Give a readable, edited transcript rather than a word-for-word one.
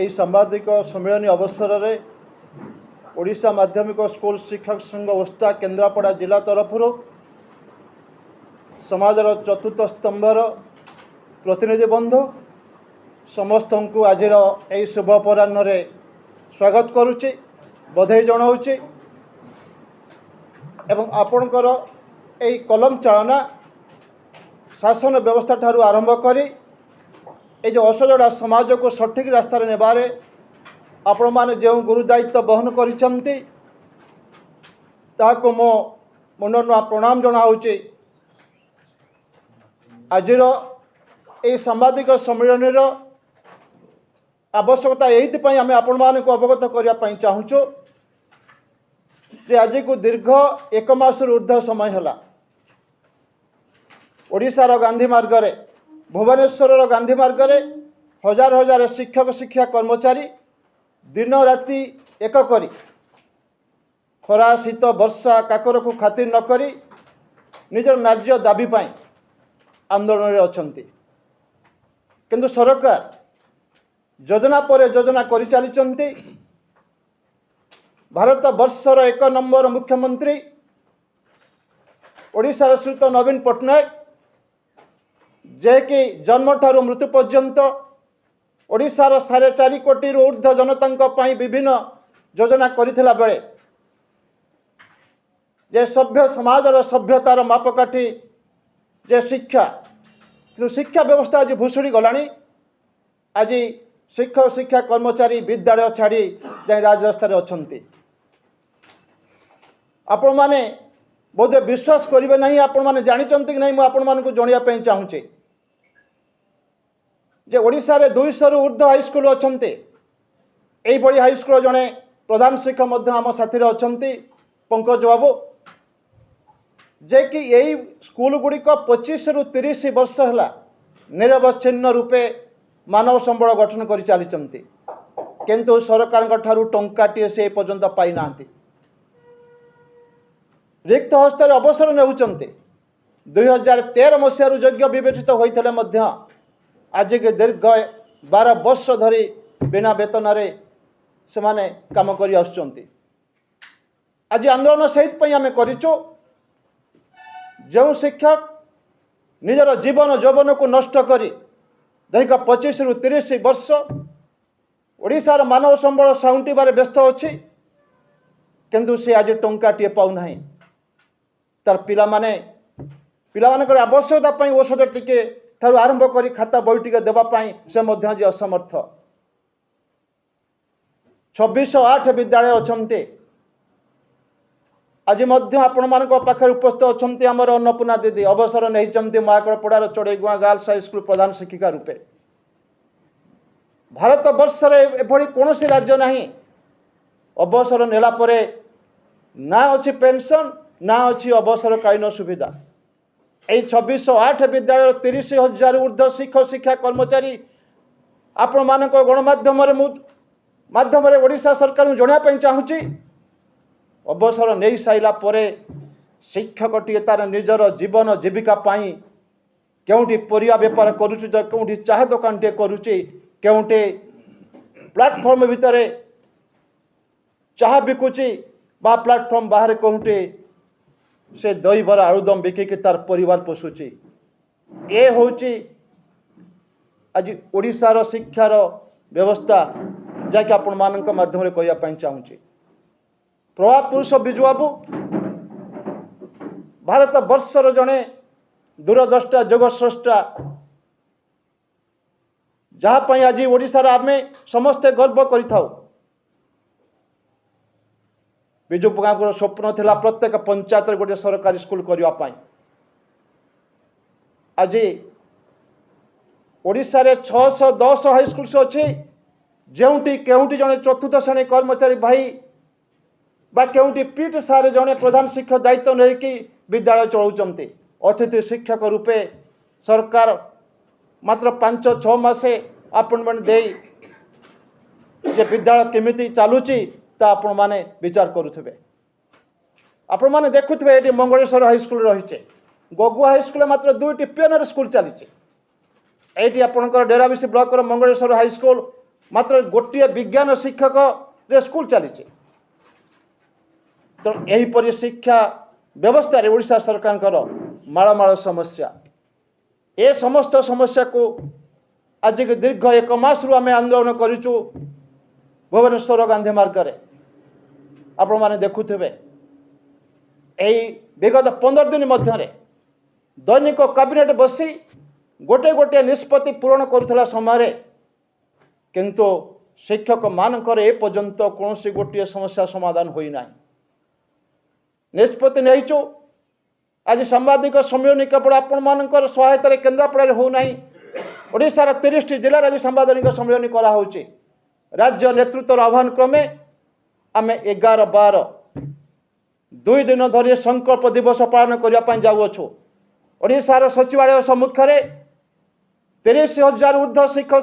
এই সাংবাদিক সম্মেলনী অবসরের ओडिशा माध्यमिक स्कूल शिक्षक संघ ओस्ता केन्द्रापड़ा जिला तरफ समाजर चतुर्थ स्तंभर प्रतिनिधि बंधु समस्त को आज शुभ अपराह्न स्वागत करुच्ची बधाई जनाऊँच एवं आपणकर यही कलम चालना शासन व्यवस्था ठारू आरंभ करी ये जो असजड़ा समाज को सठिक रास्तार नेबारे आपण माने जो गुरु दायित्व बहन करिसेंती ताको मो मननुआ प्रणाम जनाऊँच। आजिर ये सांबादिक सम्मेलन आवश्यकता यही आम आपण मानक अवगत करने चाहूँ जे आज को दीर्घ एक मास ऊर्ध्व समय है ओडिशार गांधी मार्ग रे भुवनेश्वर गांधी मार्ग रे हजार हजार शिक्षक शिक्षा कर्मचारी दिन राति एक करी खरा शीत वर्षा काकर को खातिर न करी निजर न्याय्य दाबी पाई आंदोलन रे अछंती किंतु सरकार योजना पर योजना करि चलिचंती। भारत वर्षर एक नंबर मुख्यमंत्री ओडिशार श्रीयुत नवीन पट्टनायक जे कि जन्म ठारू मृत्यु पर्यंत ओडिशार 4.5 कोटी ऊर्ध्व जनता विभिन्न योजना करिथिला बेले जे सभ्य समाजर सभ्यतार मापकाठी जे शिक्षा कि शिक्षा व्यवस्था आज भूषुड़ी गलानी। आज शिक्षक शिक्षा कर्मचारी विद्यालय छाड़ी जाए राजरास्तार अछंती। आपण माने बोधे विश्वास करिवे नहीं आपण माने जानिचंती कि नहीं मु आपण मानकु जणिया पई चाहूचे जे ओडिशा रे 200 रु ऊर्ध्व हाईस्कूल अछंती। एई बड़ी हाईस्कूल जने प्रधान शिक्षक मध्य आम साथी रे अछंती पंकज बाबू जे कि यही स्कूल गुड़िक 25 रु 30 वर्ष है निरवच्छिन्न रूपे मानव संबल गठन कर चली किंतु सरकार ठारू टंकाटे से पर्यंत पाई ना रिक्त हस्तर अवसर नेउचंती। 2013 मसीह योग्य विवेचित होते आज के दीर्घ 12 वर्ष धरी बिना वेतन से माने काम करी आसुचंती। आज आंदोलन सहित आम करिचो जो शिक्षक निजर जीवन यौवन को नष्ट करी दीर्घ 25 रु 30 वर्ष ओडिशार मानव संबल साउंटिबार व्यस्त अच्छी किंतु से आज टंकाटे पाऊना तार पिलामानकर आवश्यकता औषध टिके ठारू आरंभ करी खाता बही टिके देवाई से आज असमर्थ। 2608 विद्यालय अच्छे आज आपण मान पाखे उपस्थित अच्छा आमर अन्नपूर्णा दीदी अवसर नहीं महाकड़पड़ार चढ़ईगुआ गर्ल्स हाईस्कूल प्रधान शिक्षिका रूपे भारत वर्षर एभली कौन राज्य ना अवसर नेला परे ना अच्छी पेंशन ना अच्छी अवसरकालीन सुविधा। यही 2608 विद्यालय 30,000 ऊर्ध्व शिक्षक शिक्षा कर्मचारी आपण मान गणमाध्यम माध्यम ओडिशा सरकार जनापी चाहूँगी अवसर नहीं साइला परे शिक्षक टी तार निजर जीवन जीविका पाई केउटी परिया बेपार करुची तो केउटी चाह दुकान टे करुची केउटी प्लाटफॉर्म भितर चाह बिकुची बा प्लाटफॉर्म बाहर केउटी से दही बरा आलुदम बिकिकी तार परिवार पोषुची। ए होची आज ओडिशार शिक्षार व्यवस्था जाकि आपण मानक माध्यम कहवाई चाहूँगी। प्रभाव पुरुष बिजु बाबू भारत वर्षर जड़े दूरद्रष्टा जगस्रष्टा जहाँपाई आज ओडिशार आमे समस्ते गर्व करिथाउ। बिजु बुगांकर स्वप्न थिला प्रत्येक पंचायत गोटे सरकारी स्कूल करने आज ओडिशा रे 610 हाईस्कूल अच्छे जोटी केउटी जड़े चतुर्थ श्रेणी कर्मचारी भाई बा केउटी पीठ सारे जड़े प्रधान शिक्षक दायित्व नहीं कि विद्यालय चलाउचंती। अतिथि शिक्षक रूपे सरकार मात्र 5-6 मासे अपॉइंटमेंट दे जे विद्यालय केमिति चालुची ता आपण माने विचार करुथिबे। आपण माने देखुथिबे एटी मंगलेश्वर हाईस्कूल रहिचे गगुआ हाईस्कूल मात्र 2टी पियोनर स्कूल चलीचे। एटी आपणकर डेराबिसी ब्लॉक मंगलेश्वर हाईस्कूल मात्र गोटे विज्ञान शिक्षक रे स्कूल चली तो यहीपरि शिक्षा व्यवस्था रे ओडिशा सरकार माळमाळ समस्या ए समस्त समस्या को आज के दीर्घ 1 मास रु आम आंदोलन करूँ भुवनेश्वर गांधी मार्ग रे आपण माने देखुथिबे एई विगत 15 दिन मध्य दैनिक कैबिनेट बसी गोटे गोटे निष्पत्ति पूरण करुला समय किंतु शिक्षक मानकर ए पर्यंत कौन गोटे समस्या समाधान होना निष्पत्ति नहीं आज सांबादिक सम्मेलन केवल आपण मानकर सहायता केन्द्रापड़ा होना ओडिशार 30 जिले आज सांबादिक सम्मेलन कराऊँच राज्य नेतृत्व आह्वान क्रमे आम 11-12 2 दिन धरी संकल्प दिवस पालन करने जाऊँ ओडिशार सचिवालय सम्मुख में 30,000 ऊर्ध्व शिक्षक